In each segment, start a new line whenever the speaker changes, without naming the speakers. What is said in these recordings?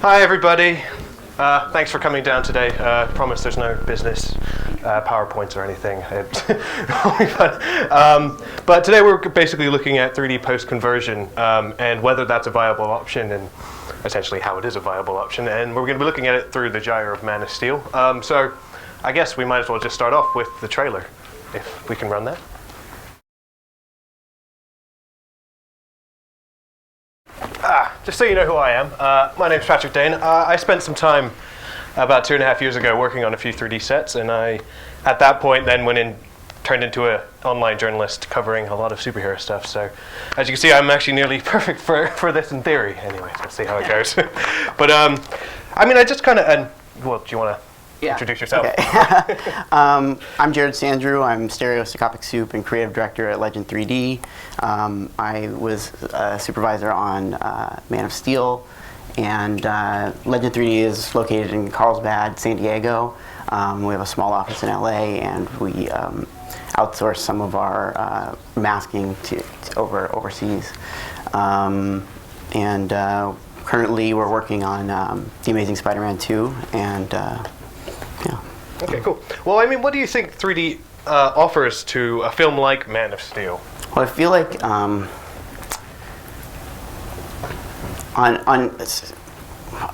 Hi everybody. Thanks for coming down today. Promise there's no business PowerPoints or anything. But today we're basically looking at 3D post-conversion and whether that's a viable option and essentially how it is a viable option. And we're going to be looking at it through the gyre of Man of Steel. So I guess we might as well just start off with the trailer, if we can run that. Just so you know who I am, my name's Patrick Dane. I spent some time about 2.5 years ago working on a few 3D sets, and I, at that point, then turned into an online journalist covering a lot of superhero stuff. So, as you can see, I'm actually nearly perfect for this in theory. Anyway, let's see how it goes. But I mean, I just kind of, well, do you want to introduce yourself?
Okay. I'm Sandrew. I'm Stereoscopic Soup and creative director at Legend3D. I was a supervisor on Man of Steel, and Legend3D is located in Carlsbad, San Diego. We have a small office in LA, and we outsource some of our masking to overseas. Currently, we're working on The Amazing Spider-Man 2, and yeah.
Okay, cool. Well, I mean, what do you think 3D offers to a film like Man of Steel?
Well, I feel like on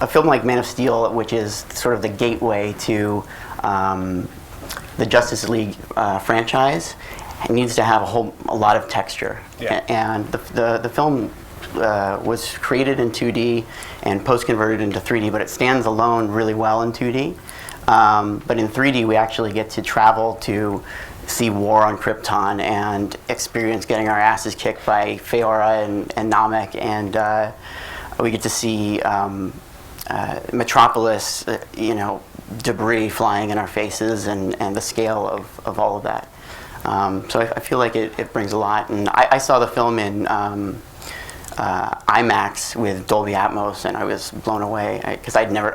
a film like Man of Steel, which is sort of the gateway to the Justice League franchise, it needs to have a lot of texture.
Yeah.
And the film was created in 2D and post-converted into 3D, but it stands alone really well in 2D. But in 3D, we actually get to travel to see War on Krypton and experience getting our asses kicked by Feora and Namek, and we get to see Metropolis, debris flying in our faces, and the scale of all of that. So I feel like it brings a lot. And I saw the film in IMAX with Dolby Atmos, and I was blown away because I'd never,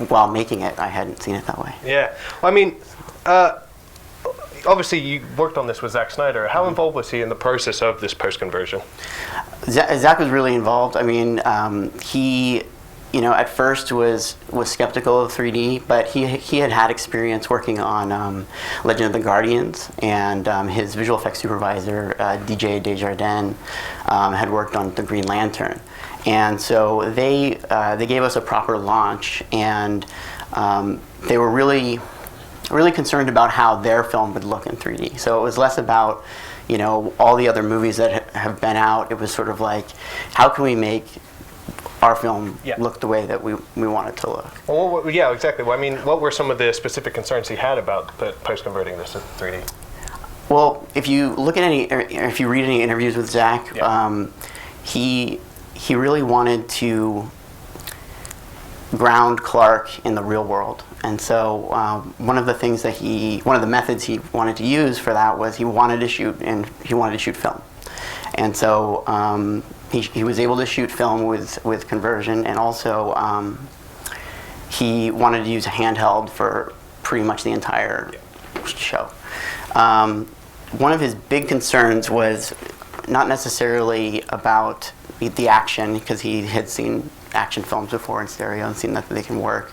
while making it, I hadn't seen it that way.
Yeah, well, I mean, obviously you worked on this with Zack Snyder. How involved was he in the process of this post-conversion?
Zack was really involved. I mean, he, at first was skeptical of 3D, but he had experience working on Legend of the Guardians, and his visual effects supervisor, DJ Desjardins, had worked on the Green Lantern. And so they gave us a proper launch, and they were really concerned about how their film would look in 3D. So it was less about, all the other movies that have been out. It was sort of like, how can we make our film look the way that we want it to look?
Well, yeah, exactly. Well, I mean, what were some of the specific concerns he had about post-converting this to 3D?
Well, if you look at if you read any interviews with Zack, he really wanted to ground Clark in the real world. And so one of the methods he wanted to use for that was he wanted to shoot film. And so he was able to shoot film with conversion, and also he wanted to use a handheld for pretty much the entire show. One of his big concerns was not necessarily about the action, because he had seen action films before in stereo and seen that they can work.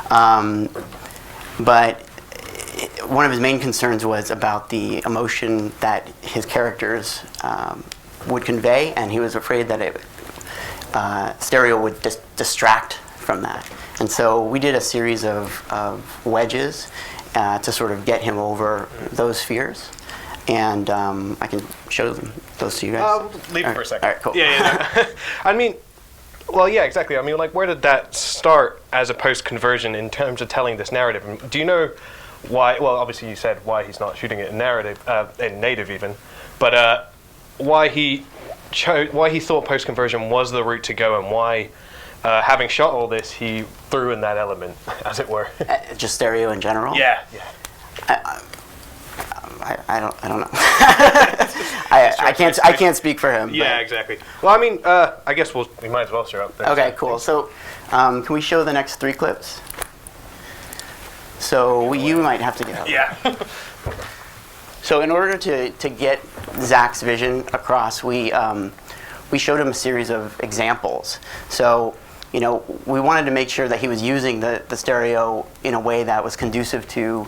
But one of his main concerns was about the emotion that his characters would convey, and he was afraid that stereo would distract from that. And so we did a series of wedges to sort of get him over those fears. And I can show those to you guys.
Leave it for a second.
All right, cool.
Yeah. I mean, well, yeah, exactly. I mean, like, where did that start as a post-conversion in terms of telling this narrative? Do you know why? Well, obviously you said why he's not shooting it in native even, but why he thought post-conversion was the route to go, and why, having shot all this, he threw in that element, as it were.
Just stereo in general?
Yeah.
I don't know. I can't speak for him.
Yeah, exactly. Well, I mean, I guess we might as well show up.
Okay, cool. So, can we show the next 3 clips? So you might have to get out.
Yeah.
So in order to get Zack's vision across, we showed him a series of examples. So we wanted to make sure that he was using the stereo in a way that was conducive to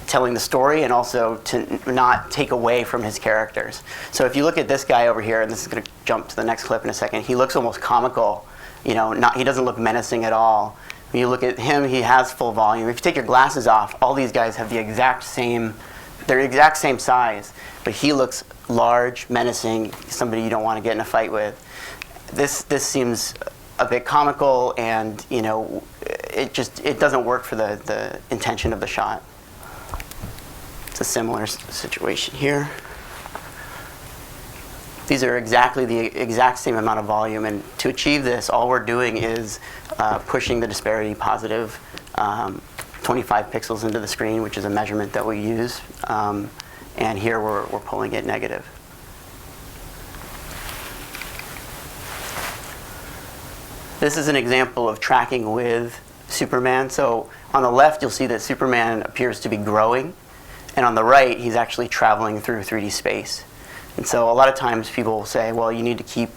telling the story and also to not take away from his characters. So if you look at this guy over here, and this is going to jump to the next clip in a second, he looks almost comical. He doesn't look menacing at all. When you look at him, he has full volume. If you take your glasses off, all these guys have they're the exact same size, but he looks large, menacing, somebody you don't want to get in a fight with. This seems a bit comical, and it doesn't work for the intention of the shot. It's a similar situation here. These are the exact same amount of volume, and to achieve this, all we're doing is pushing the disparity positive 25 pixels into the screen, which is a measurement that we use, and here we're pulling it negative. This is an example of tracking with Superman. So on the left, you'll see that Superman appears to be growing, and on the right, he's actually traveling through 3D space. And so a lot of times people will say, well, you need to keep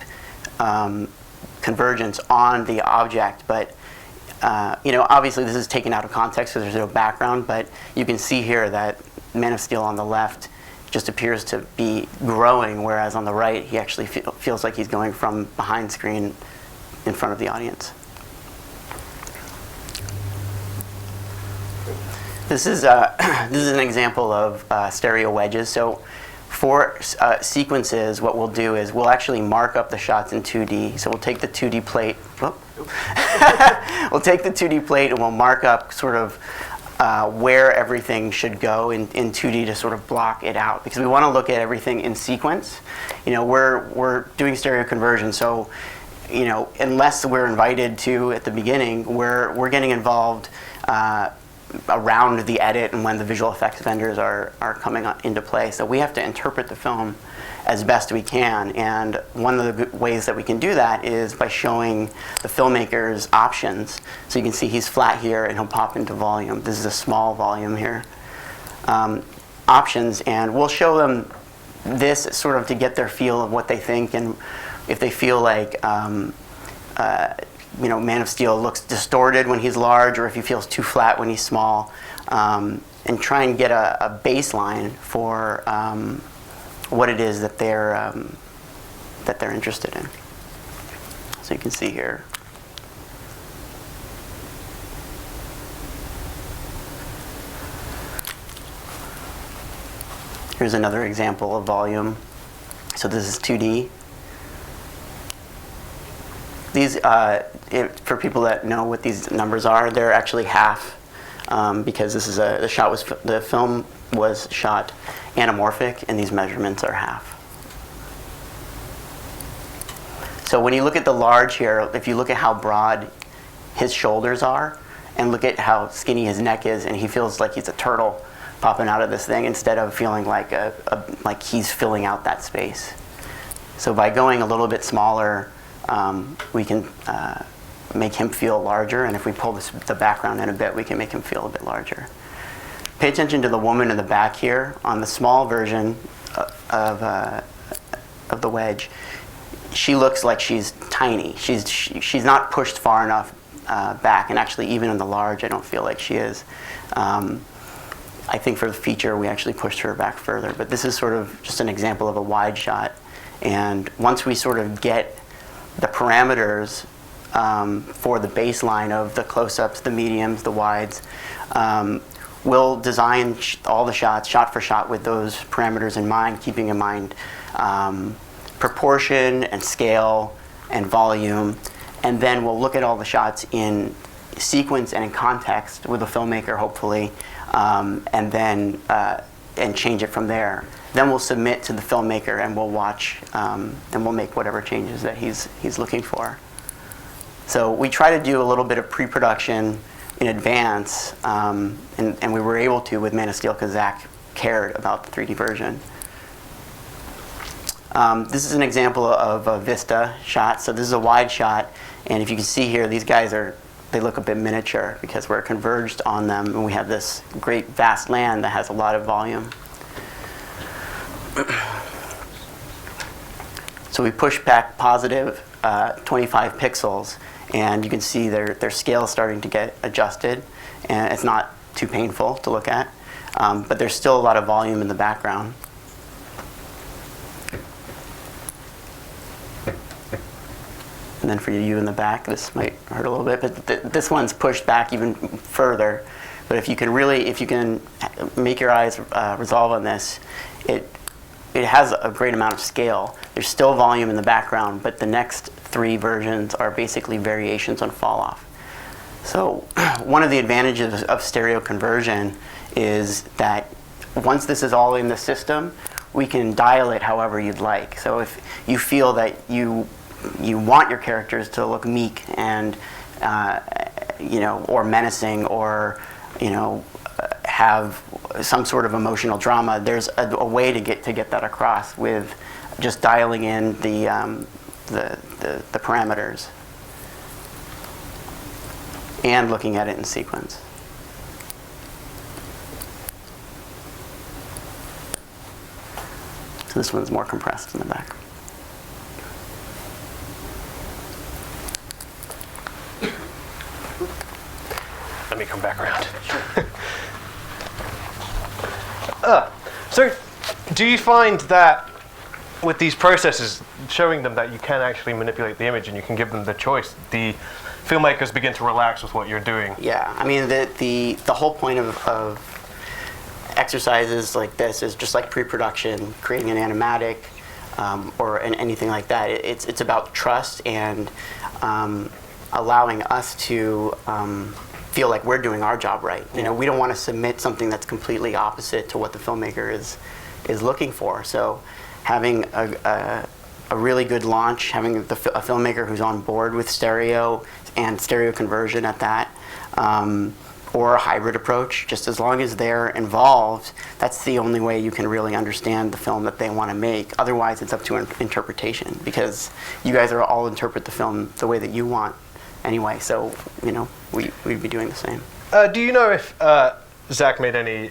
convergence on the object, but obviously this is taken out of context because there's no background, but you can see here that Man of Steel on the left just appears to be growing, whereas on the right, he actually feels like he's going from behind screen in front of the audience. This is an example of stereo wedges. So for sequences, what we'll do is we'll actually mark up the shots in 2D. So we'll take the 2D plate. We'll take the 2D plate and we'll mark up sort of where everything should go in 2D to sort of block it out, because we want to look at everything in sequence. We're doing stereo conversion, so unless we're invited to at the beginning, we're getting involved around the edit and when the visual effects vendors are coming into play. So we have to interpret the film as best we can, and one of the ways that we can do that is by showing the filmmaker's options. So you can see he's flat here and he'll pop into volume. This is a small volume here. Options, and we'll show them this sort of to get their feel of what they think, and if they feel like Man of Steel looks distorted when he's large, or if he feels too flat when he's small, and try and get a baseline for what it is that they're interested in. So you can see here. Here's another example of volume. So this is 2D. These, for people that know what these numbers are, they're actually half, because this is the film was shot anamorphic, and these measurements are half. So when you look at the large here, if you look at how broad his shoulders are, and look at how skinny his neck is, and he feels like he's a turtle popping out of this thing instead of feeling like like he's filling out that space. So by going a little bit smaller, we can make him feel larger, and if we pull the background in a bit, we can make him feel a bit larger. Pay attention to the woman in the back here. On the small version of the wedge, she looks like she's tiny. She's not pushed far enough back, and actually even in the large, I don't feel like she is. I think for the feature, we actually pushed her back further, but this is sort of just an example of a wide shot, and once we sort of get the parameters for the baseline of the close-ups, the mediums, the wides, we'll design all the shots, shot for shot, with those parameters in mind, keeping in mind proportion and scale and volume, and then we'll look at all the shots in sequence and in context with the filmmaker, hopefully, and then and change it from there. Then we'll submit to the filmmaker, and we'll watch, and we'll make whatever changes that he's looking for. So we try to do a little bit of pre-production in advance, and we were able to with Man of Steel because Zach cared about the 3D version. This is an example of a vista shot. So this is a wide shot, and if you can see here, these guys they look a bit miniature because we're converged on them, and we have this great vast land that has a lot of volume. So we push back positive 25 pixels, and you can see their scale starting to get adjusted, and it's not too painful to look at, but there's still a lot of volume in the background. And then for you in the back, this might hurt a little bit, but this one's pushed back even further. But if you can make your eyes resolve on this, it has a great amount of scale. There's still volume in the background, but the next 3 versions are basically variations on fall off. So one of the advantages of stereo conversion is that once this is all in the system, we can dial it however you'd like. So if you feel that you want your characters to look meek and or menacing, or have some sort of emotional drama, there's a way to get that across with just dialing in the parameters and looking at it in sequence. So this one's more compressed in the back.
Let me come back around. So, do you find that with these processes, showing them that you can actually manipulate the image and you can give them the choice, the filmmakers begin to relax with what you're doing?
Yeah, I mean the whole point of exercises like this is just like pre-production, creating an animatic, or anything like that. It's about trust and allowing us to feel like we're doing our job right. We don't want to submit something that's completely opposite to what the filmmaker is looking for. So having a really good launch, having a filmmaker who's on board with stereo and stereo conversion at that, or a hybrid approach, just as long as they're involved, that's the only way you can really understand the film that they want to make. Otherwise, it's up to interpretation, because you guys are all interpret the film the way that you want anyway, so we'd be doing the same.
Do you know if Zach made any,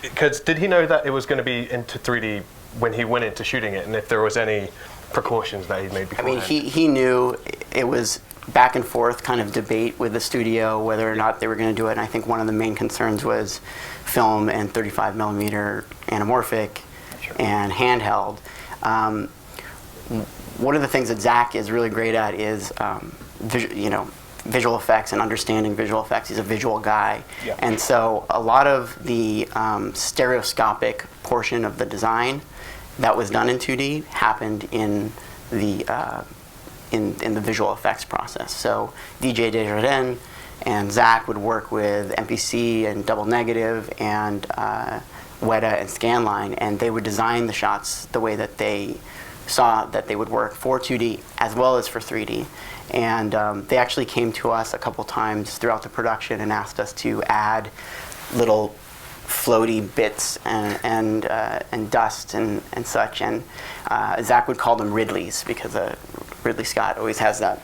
because did he know that it was going to be into 3D when he went into shooting it, and if there was any precautions that he made beforehand?
I mean, he knew it was back and forth kind of debate with the studio whether or not they were going to do it, and I think one of the main concerns was film and 35mm anamorphic and handheld. One of the things that Zach is really great at is visual effects and understanding visual effects. He's a visual guy.
Yeah.
And so a lot of the stereoscopic portion of the design that was done in 2D happened in the visual effects process. So DJ Desjardins and Zach would work with MPC and Double Negative and Weta and Scanline, and they would design the shots the way that they saw that they would work for 2D as well as for 3D. And they actually came to us a couple times throughout the production and asked us to add little floaty bits and dust and such. And Zach would call them Ridleys, because Ridley Scott always has that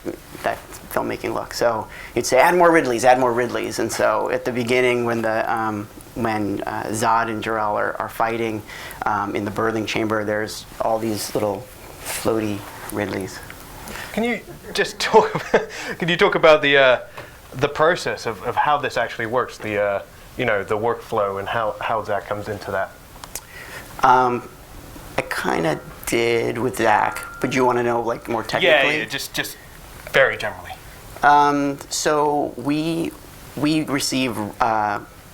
filmmaking look. So he'd say, add more Ridleys, add more Ridleys. And so at the beginning, when Zod and Jarrell are fighting in the birthing chamber, there's all these little floaty Ridleys.
Can you just talk? Can you talk about the process of how this actually works? The workflow and how Zach comes into that.
I kind of did with Zach, but you want to know like more technically?
Yeah, just very generally.
So we receive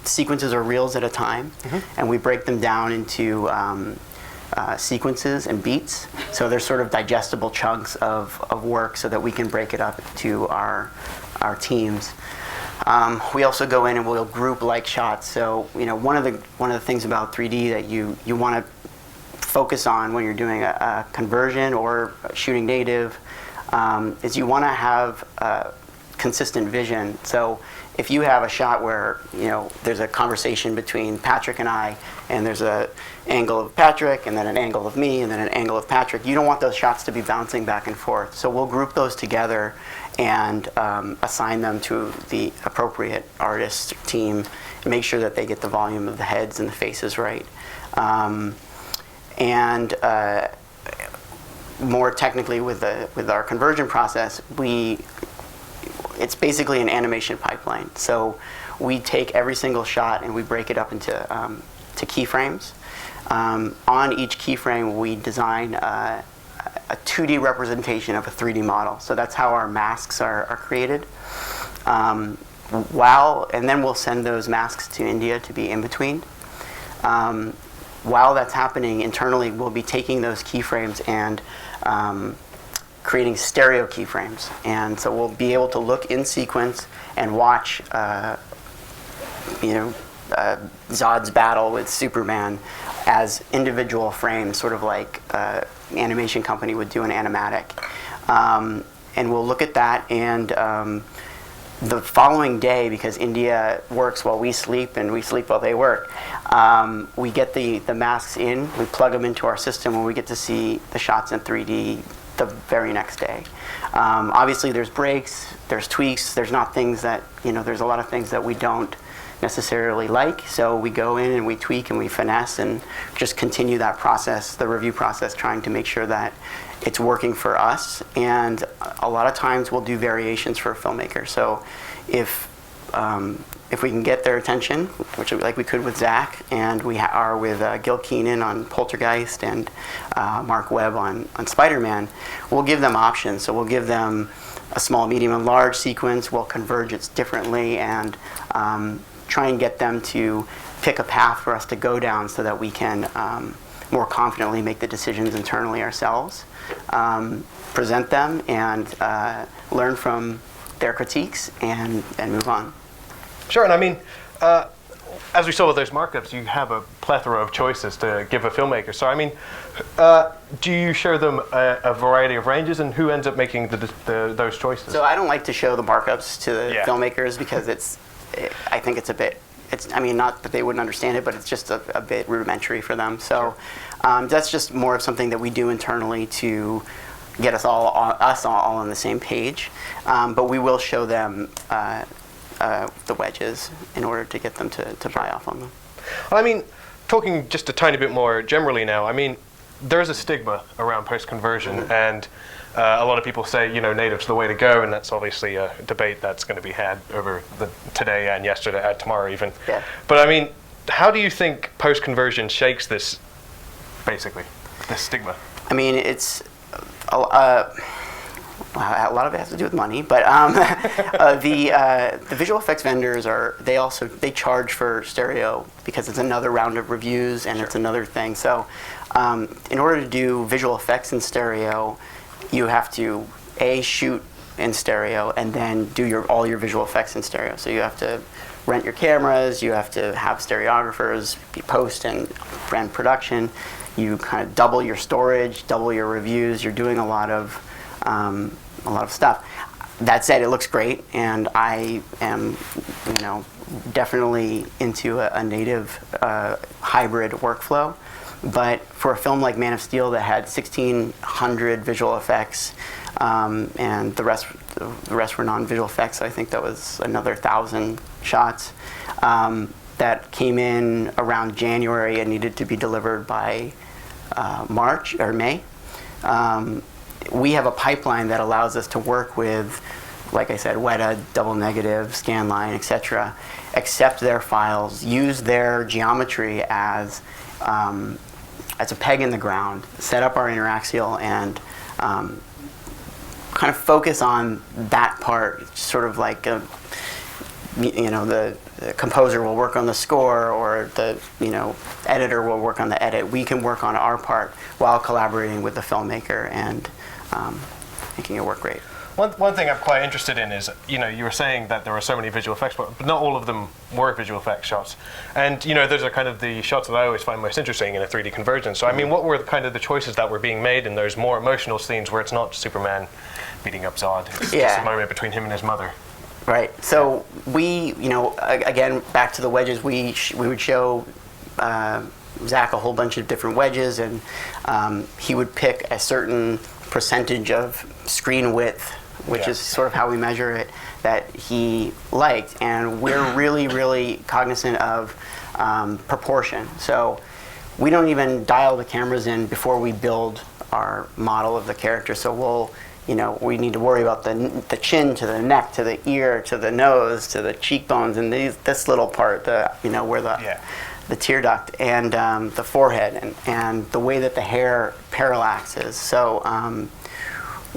sequences or reels at a time, and we break them down into sequences and beats. So they're sort of digestible chunks of work, so that we can break it up to our teams. We also go in and we'll group like shots. So one of the things about 3D that you want to focus on when you're doing a conversion or shooting native is you want to have consistent vision. So if you have a shot where there's a conversation between Patrick and I, and there's an angle of Patrick, and then an angle of me, and then an angle of Patrick, you don't want those shots to be bouncing back and forth. So we'll group those together and assign them to the appropriate artist team, and make sure that they get the volume of the heads and the faces right. More technically with our conversion process, we it's basically an animation pipeline. So we take every single shot and we break it up into to keyframes. On each keyframe, we design a 2D representation of a 3D model. So that's how our masks are created. And then we'll send those masks to India to be in between. While that's happening internally, we'll be taking those keyframes and creating stereo keyframes. And so we'll be able to look in sequence and watch, Zod's battle with Superman as individual frames, sort of like animation company would do an animatic. And we'll look at that, and the following day, because India works while we sleep and we sleep while they work, we get the masks in, we plug them into our system, and we get to see the shots in 3D the very next day. Obviously there's breaks, there's tweaks, there's not things that, there's a lot of things that we don't necessarily like, so we go in and we tweak and we finesse and just continue that process, the review process, trying to make sure that it's working for us. And a lot of times we'll do variations for a filmmaker. So if we can get their attention, which like we could with Zach, and we are with Gil Keenan on Poltergeist and Mark Webb on Spider-Man, we'll give them options. So we'll give them a small, medium, and large sequence. We'll converge it differently and try and get them to pick a path for us to go down so that we can more confidently make the decisions internally ourselves, present them, and learn from their critiques and move on.
Sure, and I mean, as we saw with those markups, you have a plethora of choices to give a filmmaker. So I mean, do you show them a variety of ranges, and who ends up making those choices?
So I don't like to show the markups to the filmmakers because I think it's a bit, not that they wouldn't understand it, but it's just a bit rudimentary for them. So that's just more of something that we do internally to get us all on the same page. But we will show them the wedges in order to get them to buy off on them.
Well, I mean, talking just a tiny bit more generally now, I mean, there's a stigma around post-conversion, and a lot of people say, native's the way to go, and that's obviously a debate that's going to be had over today and yesterday, tomorrow even.
Yeah.
But I mean, how do you think post-conversion shakes this, basically, this stigma? I mean,
it's a lot of it has to do with money, but the visual effects vendors they charge for stereo because it's another round of reviews and it's another thing. So in order to do visual effects in stereo, you have to shoot in stereo and then do all your visual effects in stereo. So you have to rent your cameras, you have to have stereographers, post and production. You kind of double your storage, double your reviews. You're doing a lot of stuff. That said, it looks great, and I am, definitely into a native hybrid workflow. But for a film like Man of Steel that had 1,600 visual effects, and the rest were non-visual effects, I think that was another 1,000 shots. That came in around January and needed to be delivered by March or May. We have a pipeline that allows us to work with, like I said, Weta, double negative, Scanline, etc., accept their files, use their geometry as a peg in the ground, set up our interaxial, and kind of focus on that part, sort of like the composer will work on the score, or the editor will work on the edit. We can work on our part while collaborating with the filmmaker and making it work great.
One thing I'm quite interested in is, you were saying that there were so many visual effects, but not all of them were visual effects shots. And, those are kind of the shots that I always find most interesting in a 3D conversion. So, I mean, what were kind of the choices that were being made in those more emotional scenes where it's not Superman beating up Zod? It's just a moment between him and his mother.
Right. So we, again, back to the wedges, we would show Zach a whole bunch of different wedges, and he would pick a certain percentage of screen width, which is sort of how we measure it, that he liked. And we're really, really cognizant of proportion. So we don't even dial the cameras in before we build our model of the character. So we'll, we need to worry about the chin to the neck to the ear to the nose to the cheekbones and this little part, where the tear duct and the forehead and the way that the hair parallaxes. So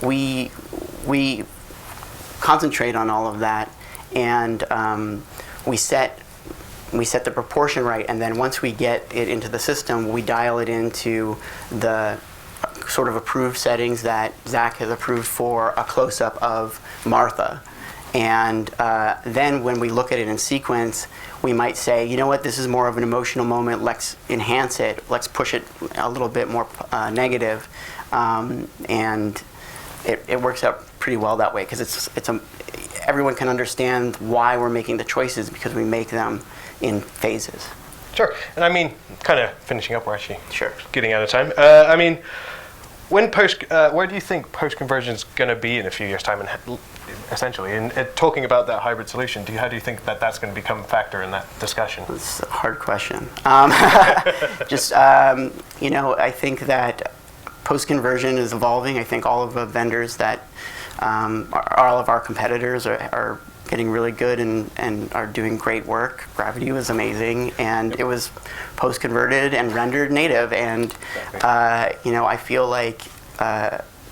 we concentrate on all of that, and we set the proportion right, and then once we get it into the system, we dial it into the sort of approved settings that Zach has approved for a close-up of Martha. And then when we look at it in sequence, we might say, you know what, this is more of an emotional moment, let's enhance it, let's push it a little bit more negative. And it works out pretty well that way, because everyone can understand why we're making the choices, because we make them in phases.
Sure. And I mean, kind of finishing up, we're actually getting out of time. I mean, where do you think post-conversion is going to be in a few years' time, and essentially, and talking about that hybrid solution, how do you think that's going to become a factor in that discussion?
It's a hard question. I think that post-conversion is evolving. I think all of the vendors that all of our competitors are getting really good and are doing great work. Gravity was amazing, and it was post-converted and rendered native, and I feel like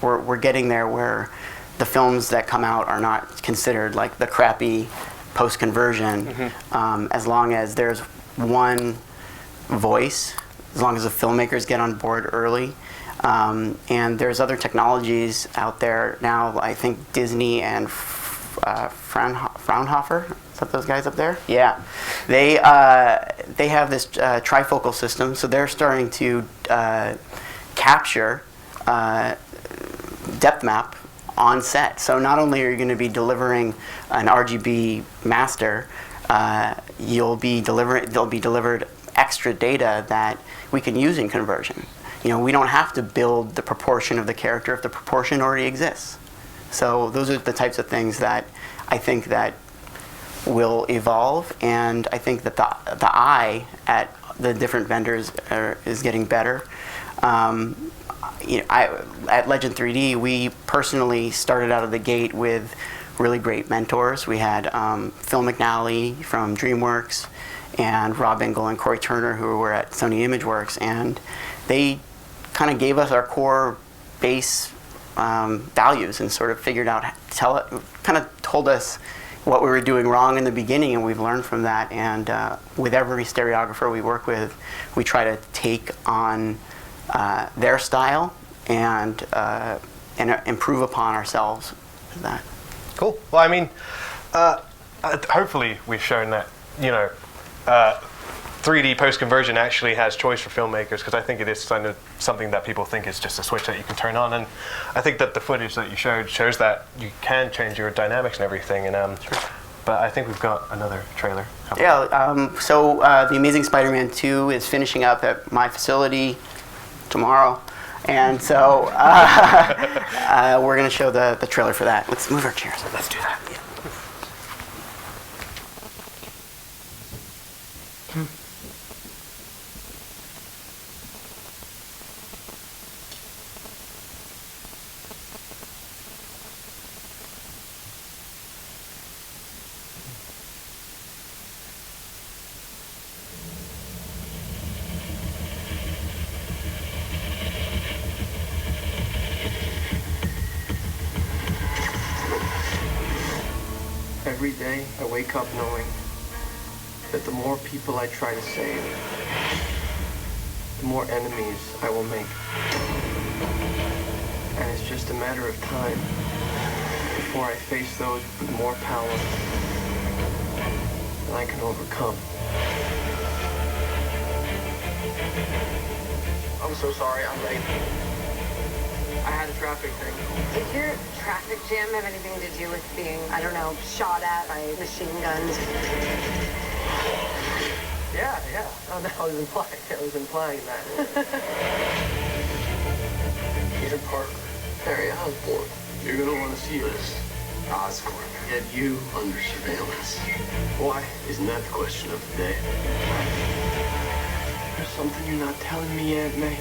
we're getting there where the films that come out are not considered like the crappy post-conversion, as long as there's one voice, as long as the filmmakers get on board early. And there's other technologies out there now. I think Disney and Fraunhofer, is that those guys up there? Yeah, they have this trifocal system, so they're starting to capture depth map on set. So not only are you going to be delivering an RGB master, there'll be delivered extra data that we can use in conversion. We don't have to build the proportion of the character if the proportion already exists. So those are the types of things that I think that will evolve, and I think that the eye at the different vendors is getting better. At Legend3D, we personally started out of the gate with really great mentors. We had Phil McNally from DreamWorks and Rob Engel and Corey Turner, who were at Sony ImageWorks, and they kind of gave us our core base values and sort of figured out, kind of told us what we were doing wrong in the beginning, and we've learned from that. And with every stereographer we work with, we try to take on their style and improve upon ourselves with that.
Cool. Well, I mean, hopefully we've shown that 3D post-conversion actually has choice for filmmakers, because I think it is kind of something that people think is just a switch that you can turn on, and I think that the footage that you showed shows that you can change your dynamics and everything. And but I think we've got another trailer.
Yeah. So The Amazing Spider-Man 2 is finishing up at my facility tomorrow, and so we're going to show the trailer for that. Let's move our chairs. Let's do that. Yeah.
Every day, I wake up knowing that the more people I try to save, the more enemies I will make. And it's just a matter of time before I face those with more power than I can overcome. I'm so sorry, I'm late. I had a traffic thing.
Did your traffic jam have anything to do with being, I don't know, shot at by machine guns?
Yeah. Oh, no, I was implying that. Peter Parker, Harry Osborn. You're gonna want to see this. Oscorp, get you under surveillance. Why? Isn't that the question of the day? There's something you're not telling me, Aunt May.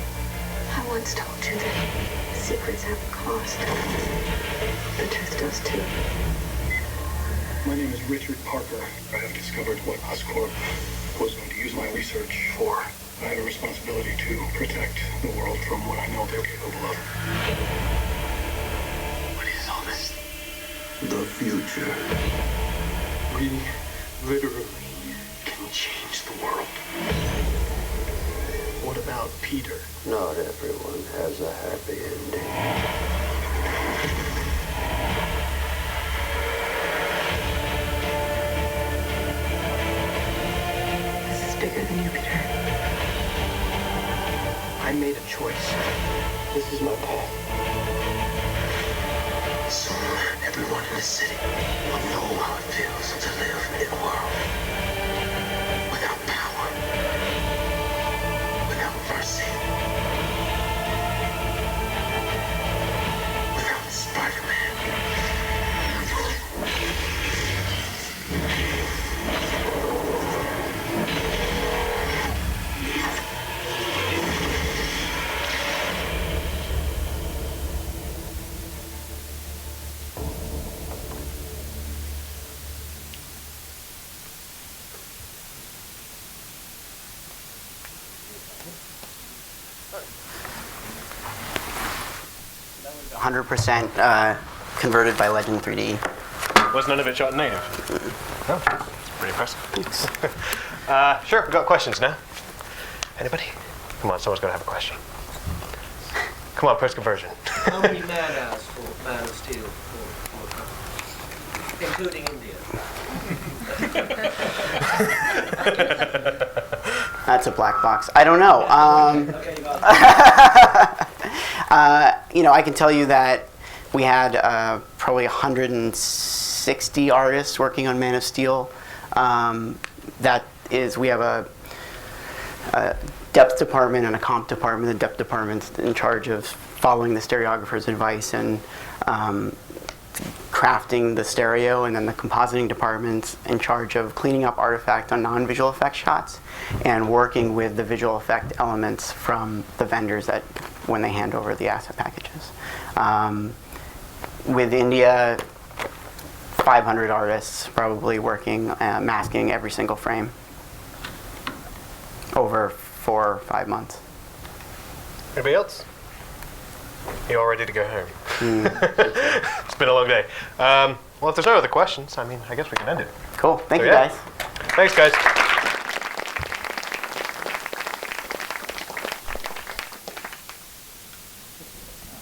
I once told you that secrets have a cost. us too.
My name is Richard Parker. I have discovered what Oscorp was going to use my research for. I have a responsibility to protect the world from what I know they're capable of.
What is all this?
The future. We literally can change the world. What about Peter?
Not everyone has a happy ending.
This is bigger than you, Peter.
I made a choice.
This is my path.
Soon, everyone in the city will know how it feels to live in a world without power, without mercy, without Spider-Man.
Hundred percent converted by Legend3D.
Was none of it shot in native? Oh, that's pretty impressive. Sure, we've got questions now. Anybody? Come on, someone's got to have a question. Come on, press conversion.
How many man-hours for Man of Steel? Including India.
That's a black box. I don't know.
Okay, you got it.
I can tell you that we had probably 160 artists working on Man of Steel. We have a depth department and a comp department. The depth department's in charge of following the stereographer's advice and crafting the stereo, and then the compositing department's in charge of cleaning up artifact on non-visual effect shots and working with the visual effect elements from the vendors that when they hand over the asset packages. With India, 500 artists probably working, masking every single frame over 4 or 5 months.
Anybody else? You all ready to go home? It's been a long day. Well, if there's no other questions, I guess we can end it.
Cool. Thank
So,
you,
yeah.
guys.
Thanks, guys.